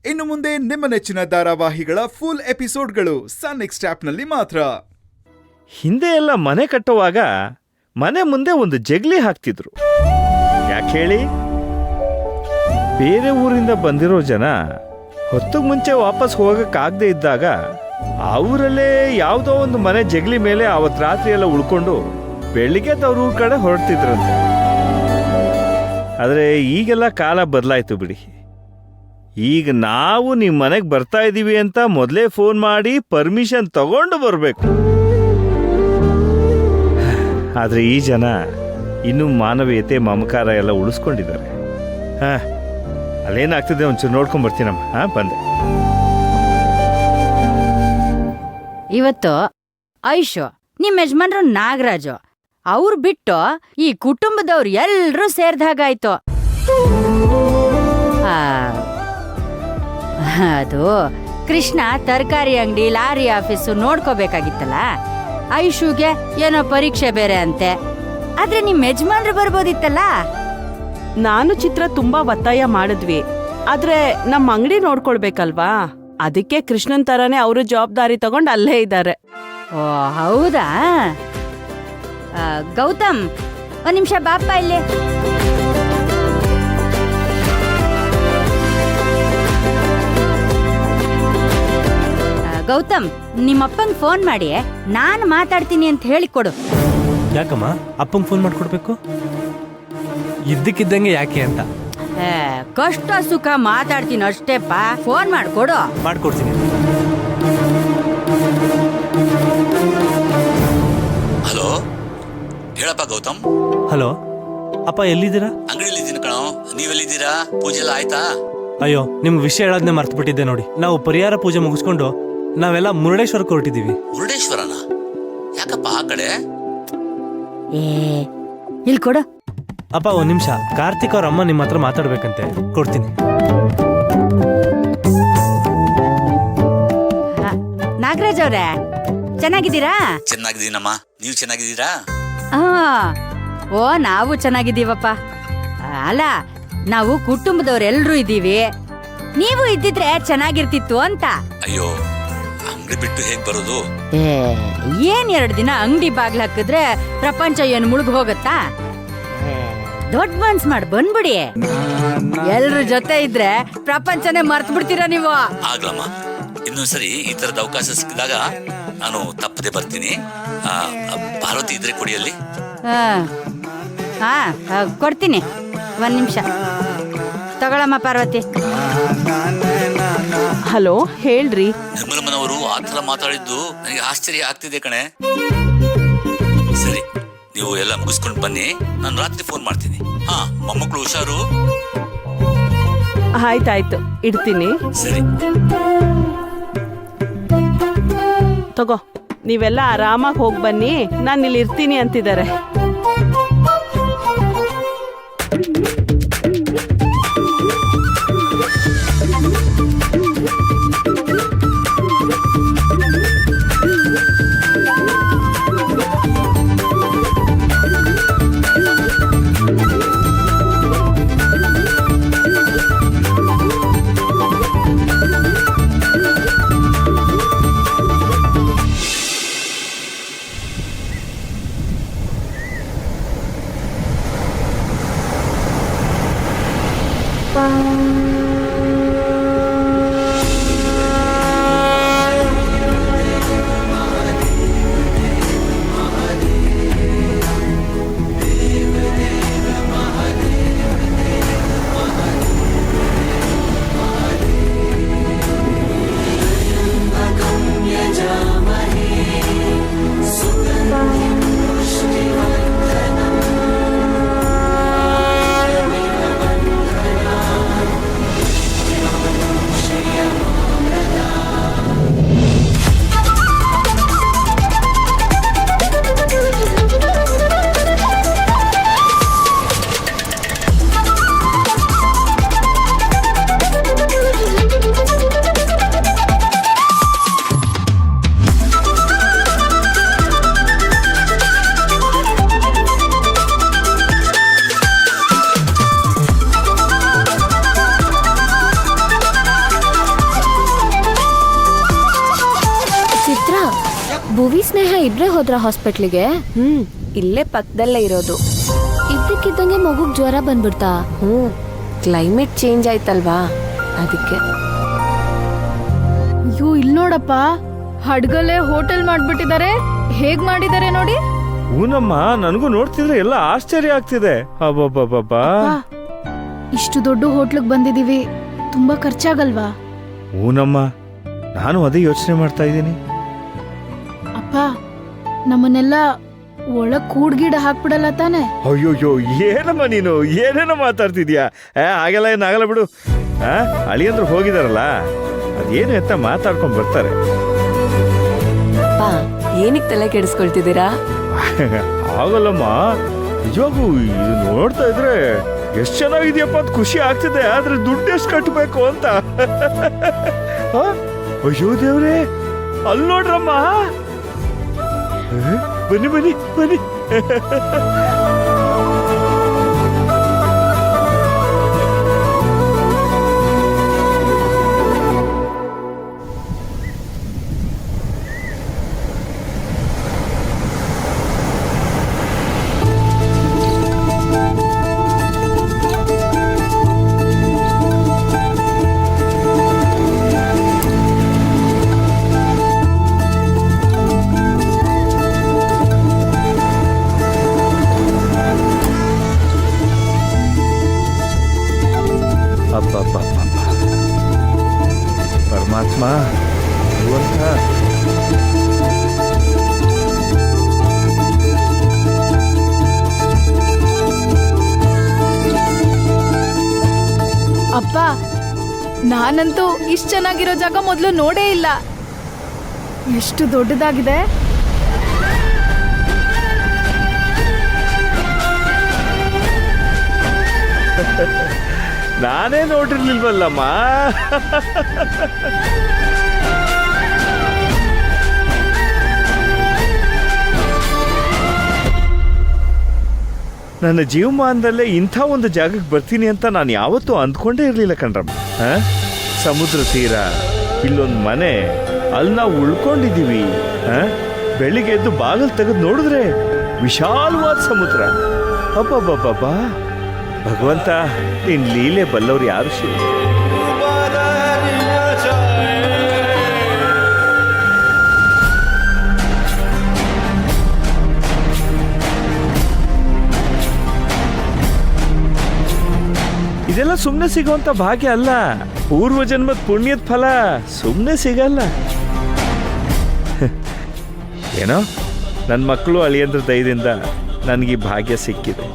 ಇನ್ನು ಮುಂದೆ ನಿಮ್ಮ ನೆಚ್ಚಿನ ಧಾರಾವಾಹಿಗಳ ಫುಲ್ ಎಪಿಸೋಡ್ಗಳು ಸನ್ ನೆಕ್ಸ್ಟ್ ಆಪ್ನಲ್ಲಿ ಮಾತ್ರ. ಹಿಂದೆ ಎಲ್ಲ ಮನೆ ಕಟ್ಟುವಾಗ ಮನೆ ಮುಂದೆ ಒಂದು ಜಗ್ಲಿ ಹಾಕ್ತಿದ್ರು. ಯಾಕೆ ಹೇಳಿ? ಬೇರೆ ಊರಿಂದ ಬಂದಿರೋ ಜನ ಹೊತ್ತಿಗೆ ಮುಂಚೆ ವಾಪಸ್ ಹೋಗಕ್ಕಾಗದೆ ಇದ್ದಾಗ ಆ ಊರಲ್ಲೇ ಯಾವುದೋ ಒಂದು ಮನೆ ಜಗ್ಲಿ ಮೇಲೆ ಅವತ್ತು ರಾತ್ರಿ ಎಲ್ಲ ಉಳ್ಕೊಂಡು ಬೆಳಿಗ್ಗೆ ತವ್ರ ಊರ ಕಡೆ ಹೊರಡ್ತಿದ್ರಂತೆ. ಆದರೆ ಈಗೆಲ್ಲ ಕಾಲ ಬದಲಾಯ್ತು ಬಿಡಿ. ಈಗ ನಾವು ನಿಮ್ಮ ಮನೆಗೆ ಬರ್ತಾ ಇದ್ದೀವಿ ಅಂತ ಮೊದಲೇ ಫೋನ್ ಮಾಡಿ ಪರ್ಮಿಷನ್ ತಗೊಂಡು ಬರಬೇಕು. ಆದರೆ ಈ ಜನ ಇನ್ನೂ ಮಾನವೀಯತೆ ಮಮಕಾರ ಎಲ್ಲ ಉಳಿಸ್ಕೊಂಡಿದ್ದಾರೆ. ಅಲ್ಲೇನಾಗ್ತದೆ ಒಂಚೂರು ನೋಡ್ಕೊಂಡ್ ಬರ್ತೀನಮ್ಮ. ಬಂದೆ. ಇವತ್ತು ಐಶು ನಿಮ್ಮ ಯಜಮಾನ್ರು ನಾಗರಾಜು ಅವ್ರು ಬಿಟ್ಟು ಈ ಕುಟುಂಬದವ್ರು ಎಲ್ರೂ ಸೇರ್ದಾಗಾಯ್ತು. ಅದು ಕೃಷ್ಣ ತರಕಾರಿ ಅಂಗಡಿ ಲಾರಿ ಆಫೀಸು ನೋಡ್ಕೋಬೇಕಾಗಿತ್ತಲ್ಲ. ಐಶುಗೆ ಏನೋ ಪರೀಕ್ಷೆ ಬೇರೆ ಅಂತೆ. ಆದ್ರೆ ನಿಮ್ ಯಜಮಾನ್ರು ಬರ್ಬೋದಿತ್ತಲ್ಲ. ನಾನು ಚಿತ್ರ ತುಂಬಾ ಒತ್ತಾಯ ಮಾಡಿದ್ವಿ, ಆದ್ರೆ ನಮ್ಮ ಅಂಗಡಿ ನೋಡ್ಕೊಳ್ಬೇಕಲ್ವಾ, ಅದಕ್ಕೆ ಕೃಷ್ಣನ್ ತರಾನೇ ಅವರು ಜವಾಬ್ದಾರಿ ತಗೊಂಡ್ ಅಲ್ಲೇ ಇದ್ದಾರೆ. ಓ ಹೌದಾ? ಗೌತಮ್ ಒಂದ್ ನಿಮಿಷ ಬಾಪ ಇಲ್ಲಿ. ಗೌತಮ್, ನಿಮ್ಮಪ್ಪಂಗ್ ಫೋನ್ ಮಾಡಿ ನಾನು ಮಾತಾಡ್ತೀನಿ ಅಂತ ಹೇಳಿಕೊಡು. ಯಾಕಮ್ಮ ಅಪ್ಪಂಗೆ ಫೋನ್ ಮಾಡ್ಕೊಡ್ಬೇಕು? ಇದ್ದಕ್ಕಿದ್ದಂಗೆ ಯಾಕೆ ಅಂತ. ಕಷ್ಟ ಸುಖ ಮಾತಾಡ್ತೀನಿ ಅಷ್ಟೇಪ್ಪ, ಫೋನ್ ಮಾಡ್ಕೊಡು. ಮಾಡ್ಕೊಡ್ತೀನಿ. ಹಲೋ, ಹೇಳಪ್ಪ ಗೌತಮ್. ಹಲೋ ಅಪ್ಪ, ಎಲ್ಲಿದ್ದೀರಾ? ಅಂಗಡಿಲಿದ್ದೀನಿ ಕಣೋ, ನೀವೆಲ್ಲಿದ್ದೀರಾ? ಪೂಜೆ ಎಲ್ಲ ಆಯ್ತಾ? ಅಯ್ಯೋ, ನಿಮ್ಗೆ ವಿಷಯ ಹೇಳೋದನ್ನೇ ಮರ್ತು ಬಿಟ್ಟಿದ್ದೆ ನೋಡಿ. ನಾವು ಪರಿಹಾರ ಪೂಜೆ ಮುಗಿಸ್ಕೊಂಡು ನಾವೆಲ್ಲ ಮುರುಡೇಶ್ವರಕ್ಕೆ ಹೊರಟಿದ್ದೀವಿ. ಮುರುಡೇಶ್ವರನ? ಯಾಕಪ್ಪ ಆ ಕಡೆ? ಇಲ್ಲಿ ಕೊಡು. ಅಪ್ಪ ಒಂದ್ ನಿಮಿಷ, ಕಾರ್ತಿಕ್ ಅವ್ರ ಅಮ್ಮ ನಿಮ್ಮ ಹತ್ರ ಮಾತಾಡ್ಬೇಕಂತೆ, ಕೊಡ್ತೀನಿ. ನಾಗರಾಜ್ ಅವ್ರೆ, ಚೆನ್ನಾಗಿದ್ದೀರಾ? ಚೆನ್ನಾಗಿದ್ದೀನಮ್ಮ, ನೀವು ಚೆನ್ನಾಗಿದ್ದೀರಾ? ಓ ನಾವು ಚೆನ್ನಾಗಿದ್ದೀವಪ್ಪ. ಅಲ್ಲ, ನಾವು ಕುಟುಂಬದವ್ರೆಲ್ರೂ ಇದ್ದೀವಿ. ನೀವು ಇದ್ದಿದ್ರೆ ಚೆನ್ನಾಗಿರ್ತಿತ್ತು ಅಂತ. ಅಯ್ಯೋ, ಅಂಗಡಿ ಬಿಟ್ಟು ಹೇಗ್ ಬರೋದು? ಏನ್ 2 ದಿನ ಅಂಗಡಿ ಬಾಗ್ಲ ಹಾಕಿದ್ರೆ ಪ್ರಪಂಚ ಏನು ಮುಳುಗ್ ಹೋಗತ್ತಾ? ದೊಡ್ಡ ಮನ್ಸ್ ಮಾಡಿ ಬಂದ್ಬಿಡಿ. ಎಲ್ರ ಜೊತೆ ಇದ್ರೆ ಪ್ರಪಂಚನೇ ಮರ್ತ್ ಬಿಡ್ತೀರಾ ನೀವು. ಆಗ್ಲಮ್ಮ, ಇನ್ನೊಂದ್ಸರಿ ಈ ತರದ ಅವಕಾಶ ಸಿಕ್ಕಿದಾಗ ನಾನು ತಪ್ಪದೆ ಬರ್ತೀನಿ. ಪಾರ್ವತಿ ಇದ್ರೆ ಕೊಡಿಯಲ್ಲಿ. ಕೊಡ್ತೀನಿ, 1 ನಿಮಿಷ ತಗೊಳಮ್ಮ ಪಾರ್ವತಿ. ಹಲೋ, ಹೇಳ್ರಿ. ನಿರ್ಮಲಮ್ಮನವರು ಆ ಥರ ಮಾತಾಡಿದ್ದು ನನಗೆ ಆಶ್ಚರ್ಯ ಆಗ್ತಿದೆ ಕಣೆ. ಸರಿ, ನೀವು ಎಲ್ಲ ಮುಗಿಸ್ಕೊಂಡು ಬನ್ನಿ, ನಾನು ರಾತ್ರಿ ಫೋನ್ ಮಾಡ್ತೀನಿ. ಮೊಮ್ಮಕ್ಕಳು ಹುಷಾರು. ಆಯ್ತಾಯ್ತು, ಇಡ್ತೀನಿ. ಸರಿ ತಗೋ, ನೀವೆಲ್ಲ ಆರಾಮಾಗಿ ಹೋಗಿ ಬನ್ನಿ, ನಾನು ಇಲ್ಲಿ ಇರ್ತೀನಿ ಅಂತಿದ್ದಾರೆ. ಭುವಿ ಸ್ನೇಹ ಇಬ್ರೇ ಹೋದ್ರ ಹಾಸ್ಪಿಟ್ಲಿಗೆ? ಇಲ್ಲೇ ಪಕ್ಕದಲ್ಲೇ ಇರೋದು. ಇದ್ದಕ್ಕಿದ್ದಂಗೆ ಮಗುಗ್ ಜ್ವರ ಬಂದ್ಬಿಡ್ತಾ? ಕ್ಲೈಮೇಟ್ ಚೇಂಜ್ ಆಯ್ತಲ್ವಾ ಅದಕ್ಕೆ. ಅಯ್ಯೋ ಇಲ್ ನೋಡಪ್ಪ, ಹಡ್ಗಲ್ಲೇ ಹೋಟೆಲ್ ಮಾಡ್ಬಿಟ್ಟಿದ್ದಾರೆ. ಹೇಗ್ ಮಾಡಿದ್ದಾರೆ ನೋಡಿ. ಹೂನಮ್ಮ, ನನಗೂ ನೋಡ್ತಿದ್ರೆ ಎಲ್ಲ ಆಶ್ಚರ್ಯ ಆಗ್ತಿದೆ. ಅಬ್ಬಬ್ಬಬ್ಬಾ. ಇಷ್ಟು ದೊಡ್ಡ ಹೋಟ್ಲಿಗೆ ಬಂದಿದೀವಿ, ತುಂಬಾ ಖರ್ಚಾಗಲ್ವಾ? ಹೂನಮ್ಮ, ನಾನು ಅದೇ ಯೋಚನೆ ಮಾಡ್ತಾ ಇದ್ದೀನಿ. ಅಪ್ಪ, ನಮ್ಮನ್ನೆಲ್ಲ ಒಳಗ್ ಕೂಡ್ಗಿಡ ಹಾಕ್ಬಿಡಲ್ಲ ತಾನೆ? ಅಯ್ಯೋಯ್ಯೋ, ಏನಮ್ಮ ನೀನು ಏನೇನೋ ಮಾತಾಡ್ತಿದ್ಯಾ? ಹಾಗೆಲ್ಲ ಏನಾಗಲ್ಲ ಬಿಡು. ಅಳಿಯಂದ್ರು ಹೋಗಿದಾರಲ್ಲ, ಅದೇನು ಅಂತ ಮಾತಾಡ್ಕೊಂಡ್ ಬರ್ತಾರೆ. ಅಪ್ಪ, ಏನಕ್ಕೆ ತಲೆ ಕೆಡಿಸ್ಕೊಳ್ತಿದ್ದೀರಾ? ಆಗಲ್ಲಮ್ಮ, ನಿಜವಾಗೂ ಇದು ನೋಡ್ತಾ ಇದ್ರೆ ಎಷ್ಟ್ ಚೆನ್ನಾಗಿದ್ಯಪ್ಪ ಅಂತ ಖುಷಿ ಆಗ್ತಿದೆ. ಆದ್ರೆ ದುಡ್ಡು ಎಷ್ಟು ಕಟ್ಟಬೇಕು ಅಂತ. ಅಯ್ಯೋ ದೇವ್ರೆ, ಅಲ್ಲಿ ನೋಡ್ರಮ್ಮ. ಬನ್ನಿ ಬನ್ನಿ ಬನ್ನಿ. ಪರಮಾತ್ಮ ಭಗವಂತ. ಅಪ್ಪ, ನಾನಂತೂ ಇಷ್ಟು ಚೆನ್ನಾಗಿರೋ ಜಾಗ ಮೊದಲು ನೋಡೇ ಇಲ್ಲ. ಎಷ್ಟು ದೊಡ್ಡದಾಗಿದೆ. ನಾನೇ ನೋಡಿರ್ಲಿಲ್ವಲ್ಲಮ್ಮ. ನನ್ನ ಜೀವಮಾನದಲ್ಲೇ ಇಂಥ ಒಂದು ಜಾಗಕ್ಕೆ ಬರ್ತೀನಿ ಅಂತ ನಾನು ಯಾವತ್ತೂ ಅಂದ್ಕೊಂಡೇ ಇರಲಿಲ್ಲ ಕಣ್ರಮ್ಮ. ಸಮುದ್ರ ತೀರ, ಇಲ್ಲೊಂದು ಮನೆ, ಅಲ್ಲಿ ನಾವು ಉಳ್ಕೊಂಡಿದ್ದೀವಿ. ಬೆಳಿಗ್ಗೆ ಎದ್ದು ಬಾಗಿಲು ತೆಗೆದು ನೋಡಿದ್ರೆ ವಿಶಾಲವಾದ ಸಮುದ್ರ. ಅಬ್ಬಬ್ಬಬ್ಬಬ್ಬ, ಭಗವಂತ, ನಿನ್ ಲೀಲೆ ಬಲ್ಲವ್ರು ಯಾರು ಶಿವ. ಇದೆಲ್ಲ ಸುಮ್ಮನೆ ಸಿಗುವಂತ ಭಾಗ್ಯ ಅಲ್ಲ, ಪೂರ್ವ ಜನ್ಮದ ಪುಣ್ಯದ ಫಲ. ಸುಮ್ಮನೆ ಸಿಗಲ್ಲ. ಏನೋ ನನ್ನ ಮಕ್ಕಳು ಅಳಿಯಂದ್ರ ದಯದಿಂದ ನನಗೆ ಭಾಗ್ಯ ಸಿಕ್ಕಿದೆ.